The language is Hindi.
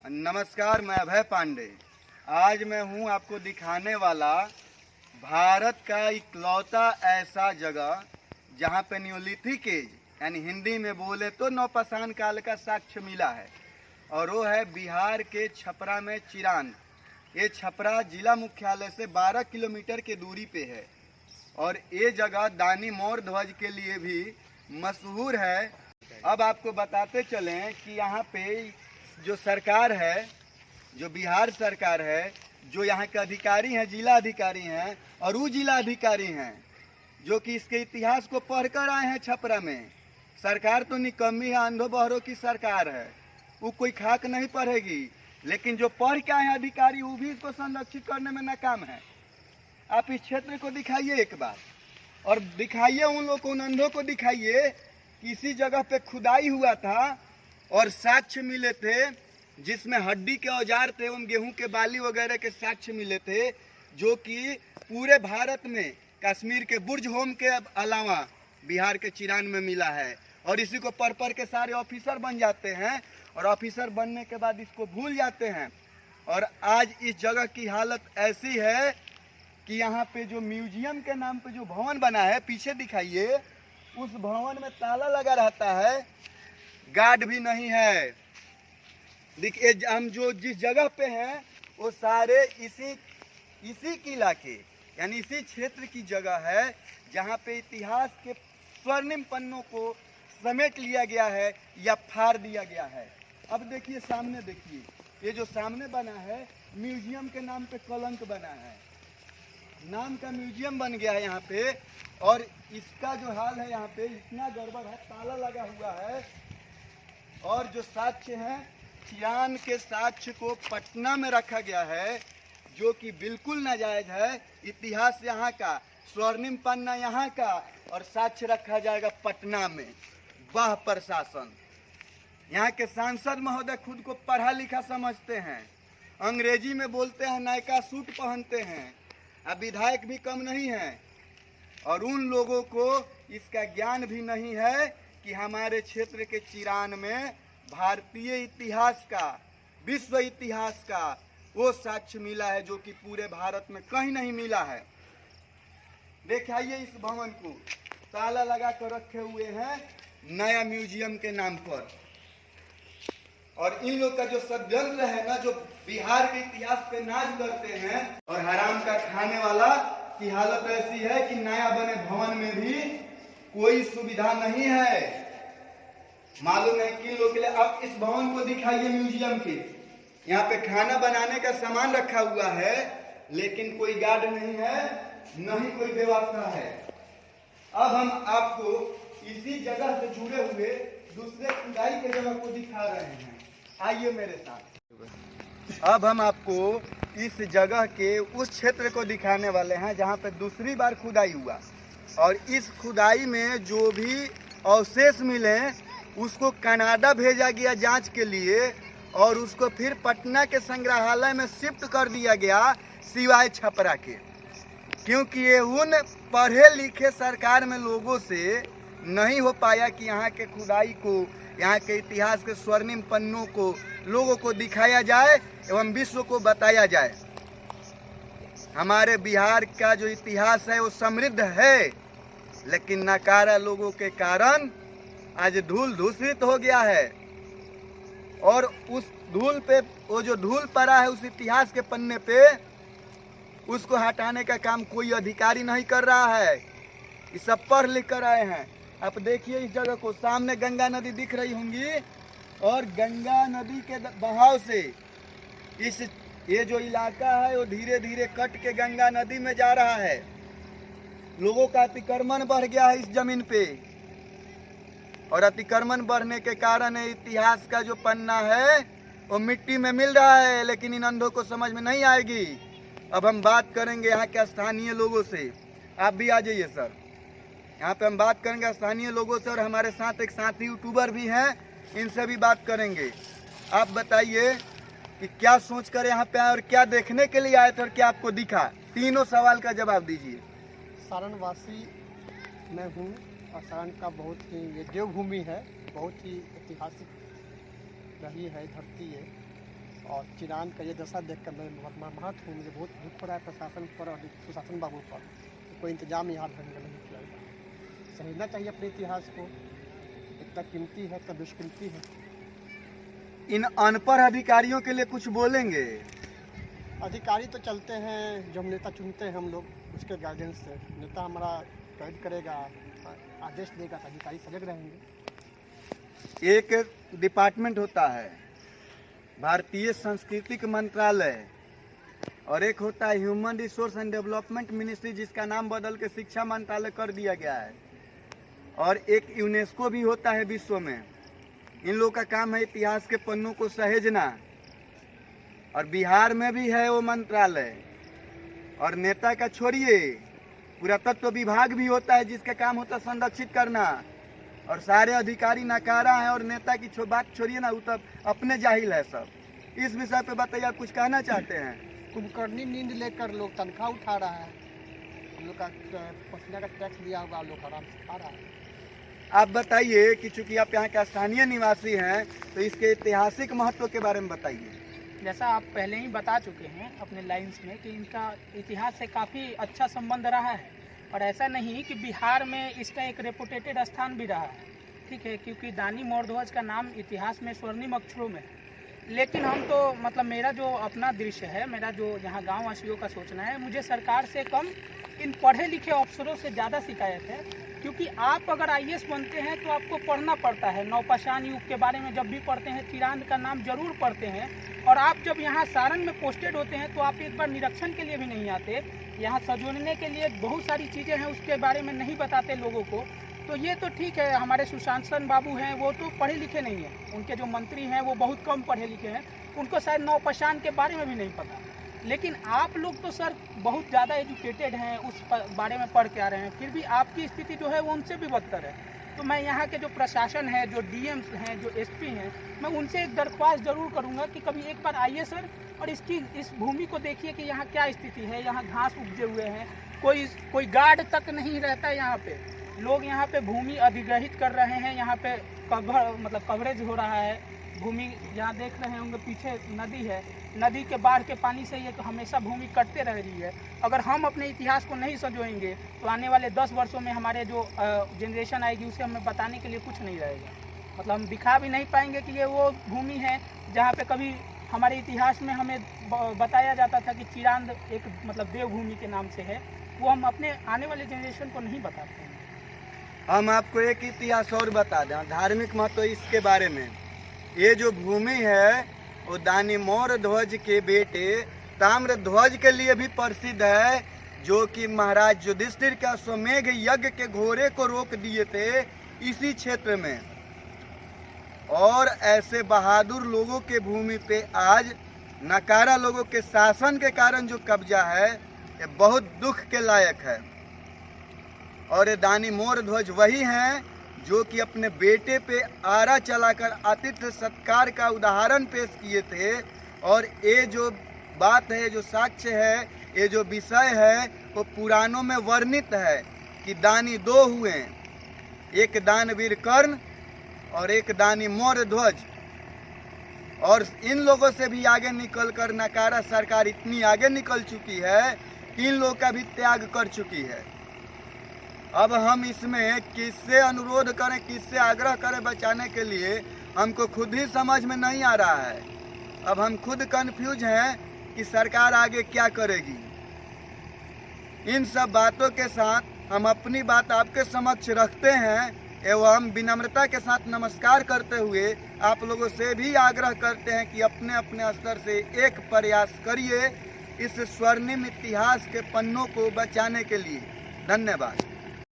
नमस्कार, मैं अभय पांडे। आज मैं हूं आपको दिखाने वाला भारत का इकलौता ऐसा जगह जहां पे न्योलिथिक एज यानी हिंदी में बोले तो नवपाषाण काल का साक्ष्य मिला है, और वो है बिहार के छपरा में चिरान। ये छपरा जिला मुख्यालय से 12 किलोमीटर की दूरी पे है, और ये जगह दानी मोर ध्वज के लिए भी मशहूर है। अब आपको बताते चलें कि यहाँ पे जो सरकार है, जो बिहार सरकार है, जो यहाँ के अधिकारी हैं, जिला अधिकारी हैं, और वो जिला अधिकारी हैं जो कि इसके इतिहास को पढ़कर आए हैं छपरा में। सरकार तो निकम्मी है, अंधो बहरों की सरकार है, वो कोई खाक नहीं पढ़ेगी, लेकिन जो पढ़ के आए हैं अधिकारी वो भी इसको संरक्षित करने में नाकाम है। आप इस क्षेत्र को दिखाइए एक बार, और दिखाइए उन लोगों को, उन अंधों को दिखाइए कि इसी जगह पे खुदाई हुआ था और साक्ष्य मिले थे, जिसमें हड्डी के औजार थे एवं गेहूं के बाली वगैरह के साक्ष्य मिले थे, जो कि पूरे भारत में कश्मीर के बुर्ज होम के अलावा बिहार के चिरान में मिला है। और इसी को पढ़ के सारे ऑफिसर बन जाते हैं, और ऑफिसर बनने के बाद इसको भूल जाते हैं। और आज इस जगह की हालत ऐसी है कि यहाँ पे जो म्यूजियम के नाम पे जो भवन बना है, पीछे दिखाइए, उस भवन में ताला लगा रहता है, गार्ड भी नहीं है। देखिए हम जो जिस जगह पे हैं वो सारे इसी किला के यानी इसी क्षेत्र की जगह है, जहाँ पे इतिहास के स्वर्णिम पन्नों को समेट लिया गया है या फाड़ दिया गया है। अब देखिए सामने, देखिए ये जो सामने बना है, म्यूजियम के नाम पे कलंक बना है, नाम का म्यूजियम बन गया है यहाँ पे। और इसका जो हाल है यहाँ पे इतना गड़बड़ है, ताला लगा हुआ है, और जो साक्ष्य है, चिरान के साक्ष्य को पटना में रखा गया है, जो कि बिल्कुल नाजायज है। इतिहास यहाँ का, स्वर्णिम पन्ना यहाँ का, और साक्ष्य रखा जाएगा पटना में। वह प्रशासन, यहाँ के सांसद महोदय खुद को पढ़ा लिखा समझते हैं, अंग्रेजी में बोलते हैं, नायका सूट पहनते हैं, अब विधायक भी कम नहीं है, और उन लोगों को इसका ज्ञान भी नहीं है कि हमारे क्षेत्र के चिरान में भारतीय इतिहास का, विश्व इतिहास का वो साक्ष्य मिला है, जो कि पूरे भारत में कहीं नहीं मिला है। देखिए इस भवन को ताला लगा कर रखे हुए हैं नया म्यूजियम के नाम पर। और इन लोग का जो षड्यंत्र है ना, जो बिहार के इतिहास पे नाज करते हैं, और हराम का खाने वाला की हालत ऐसी है कि नया बने भवन में भी कोई सुविधा नहीं है। मालूम है कि लोग के लिए। आप इस भवन को दिखाइए म्यूजियम के, यहाँ पे खाना बनाने का सामान रखा हुआ है, लेकिन कोई गार्ड नहीं है, न ही कोई व्यवस्था है। अब हम आपको इसी जगह से जुड़े हुए दूसरे खुदाई के जगह को दिखा रहे हैं, आइए मेरे साथ। अब हम आपको इस जगह के उस क्षेत्र को दिखाने वाले हैं जहाँ पे दूसरी बार खुदाई हुआ, और इस खुदाई में जो भी अवशेष मिले उसको कनाडा भेजा गया जांच के लिए, और उसको फिर पटना के संग्रहालय में शिफ्ट कर दिया गया, सिवाय छपरा के, क्योंकि ये उन पढ़े लिखे सरकार में लोगों से नहीं हो पाया कि यहाँ के खुदाई को, यहाँ के इतिहास के स्वर्णिम पन्नों को लोगों को दिखाया जाए एवं विश्व को बताया जाए। हमारे बिहार का जो इतिहास है वो समृद्ध है, लेकिन नकारा लोगों के कारण आज धूल धूसरित हो गया है, और उस धूल पे, वो जो धूल पड़ा है उस इतिहास के पन्ने पे, उसको हटाने का काम कोई अधिकारी नहीं कर रहा है। ये सब पढ़ लिख कर आए हैं। आप देखिए इस जगह को, सामने गंगा नदी दिख रही होंगी, और गंगा नदी के बहाव से ये जो इलाका है वो धीरे धीरे कट के गंगा नदी में जा रहा है। लोगों का अतिक्रमण बढ़ गया है इस जमीन पे, और अतिक्रमण बढ़ने के कारण इतिहास का जो पन्ना है वो मिट्टी में मिल रहा है, लेकिन इन अंधों को समझ में नहीं आएगी। अब हम बात करेंगे यहाँ के स्थानीय लोगों से। आप भी आ जाइए सर, यहाँ पे हम बात करेंगे स्थानीय लोगों से, और हमारे साथ एक साथी यूट्यूबर भी हैं, इनसे भी बात करेंगे। आप बताइए कि क्या सोच कर यहाँ पे आए और क्या देखने के लिए आए थे और क्या आपको दिखा? तीनों सवाल का जवाब दीजिए। सारणवासी मैं हूँ, और सारण का बहुत ही ये देवभूमि है, बहुत ही ऐतिहासिक रही है, धरती है, और चिरांद का ये दशा देखकर मैं महत हूँ। मुझे बहुत दुख हो रहा है प्रशासन पर और सुशासन बाबू पर। कोई इंतजाम यहाँ ढंग का नहीं किया गया। समझना चाहिए अपने इतिहास को, इतना कीमती है, इतना दुष्कीमती है। इन अनपढ़ अधिकारियों के लिए कुछ बोलेंगे? अधिकारी तो चलते हैं, जो हम नेता चुनते हैं हम लोग उसके गाइडेंस से। नेता हमारा गाइड करेगा, आदेश देगा तो अधिकारी सजग रहेंगे। एक डिपार्टमेंट होता है भारतीय सांस्कृतिक मंत्रालय और एक होता है human resource and development ministry, जिसका नाम बदल के शिक्षा मंत्रालय कर दिया गया है। और एक यूनेस्को भी होता है विश्व में। इन लोगों का काम है इतिहास के पन्नों को सहेजना। और बिहार में भी है वो मंत्रालय। और नेता का छोड़िए, पुरातत्व विभाग भी होता है जिसका काम होता है संरक्षित करना। और सारे अधिकारी नकारा है और नेता की बात छोड़िए ना, वो तब अपने जाहिल है सब। इस विषय पे बताइए, आप कुछ कहना चाहते हैं? कुंभकर्णी नींद लेकर लोग तनख्वाह उठा रहा है, हम लोग का पसीना का टैक्स दिया होगा, लोग आराम से खा रहा है। आप बताइए कि चूंकि आप यहाँ का स्थानीय निवासी हैं तो इसके ऐतिहासिक महत्व के बारे में बताइए। जैसा आप पहले ही बता चुके हैं अपने लाइन्स में कि इनका इतिहास से काफ़ी अच्छा संबंध रहा है। और ऐसा नहीं कि बिहार में इसका एक रेपुटेटेड स्थान भी रहा है, ठीक है, क्योंकि दानी मोरध्वज का नाम इतिहास में स्वर्णिम अक्षरों में। लेकिन हम तो मतलब मेरा जो अपना दृश्य है, मेरा जो यहाँ गाँव वासियों का सोचना है, मुझे सरकार से कम इन पढ़े लिखे अफसरों से ज़्यादा शिकायत है। क्योंकि आप अगर IAS बनते हैं तो आपको पढ़ना पड़ता है। नौपाषाण युग के बारे में जब भी पढ़ते हैं, चिरांद का नाम जरूर पढ़ते हैं। और आप जब यहाँ सारण में पोस्टेड होते हैं तो आप एक बार निरीक्षण के लिए भी नहीं आते। यहाँ सजोड़ने के लिए बहुत सारी चीज़ें हैं, उसके बारे में नहीं बताते लोगों को। तो ये तो ठीक है, हमारे सुशासन बाबू हैं वो तो पढ़े लिखे नहीं हैं, उनके जो मंत्री हैं वो बहुत कम पढ़े लिखे हैं, उनको शायद नौपाषाण के बारे में भी नहीं पता। लेकिन आप लोग तो सर बहुत ज़्यादा एजुकेटेड हैं, उस बारे में पढ़ के आ रहे हैं, फिर भी आपकी स्थिति जो है वो उनसे भी बदतर है। तो मैं यहाँ के जो प्रशासन है, जो DMs हैं, जो SP हैं, मैं उनसे एक दरख्वास्त जरूर करूँगा कि कभी एक बार आइए सर और इस भूमि को देखिए कि यहाँ क्या स्थिति है। यहाँ घास उगजे हुए हैं, कोई गार्ड तक नहीं रहता है यहाँ पे। लोग यहाँ पे भूमि अधिग्रहित कर रहे हैं, यहाँ पे कवरेज हो रहा है भूमि। यहाँ देख रहे होंगे पीछे नदी है, नदी के बाढ़ के पानी से ये तो हमेशा भूमि कटते रह रही है। अगर हम अपने इतिहास को नहीं संजोएंगे तो आने वाले 10 वर्षों में हमारे जो जनरेशन आएगी उसे हमें बताने के लिए कुछ नहीं रहेगा। मतलब हम दिखा भी नहीं पाएंगे कि ये वो भूमि है जहाँ पे कभी हमारे इतिहास में हमें बताया जाता था कि चिरांद एक देवभूमि के नाम से है। वो हम अपने आने वाले जनरेशन को नहीं बताते हैं। हम आपको एक इतिहास और बता दें, धार्मिक महत्व इसके बारे में। ये जो भूमि है वो दानी मोरध्वज के बेटे ताम्रध्वज के लिए भी प्रसिद्ध है, जो कि महाराज युधिष्ठिर का अश्वमेघ यज्ञ के घोड़े को रोक दिए थे इसी क्षेत्र में। और ऐसे बहादुर लोगों के भूमि पे आज नकारा लोगों के शासन के कारण जो कब्जा है, ये बहुत दुख के लायक है। और ये दानी मोरध्वज वही हैं जो कि अपने बेटे पे आरा चलाकर आतिथ्य सत्कार का उदाहरण पेश किए थे। और ये जो बात है, जो साक्ष्य है, ये जो विषय है, वो पुराणों में वर्णित है कि दानी 2 हुए, एक दानवीर कर्ण और एक दानी मोरध्वज। और इन लोगों से भी आगे निकलकर नकारा सरकार इतनी आगे निकल चुकी है कि इन लोगों का भी त्याग कर चुकी है। अब हम इसमें किससे अनुरोध करें, किससे आग्रह करें बचाने के लिए, हमको खुद ही समझ में नहीं आ रहा है। अब हम खुद कंफ्यूज हैं कि सरकार आगे क्या करेगी। इन सब बातों के साथ हम अपनी बात आपके समक्ष रखते हैं एवं हम विनम्रता के साथ नमस्कार करते हुए आप लोगों से भी आग्रह करते हैं कि अपने अपने स्तर से एक प्रयास करिए इस स्वर्णिम इतिहास के पन्नों को बचाने के लिए। धन्यवाद।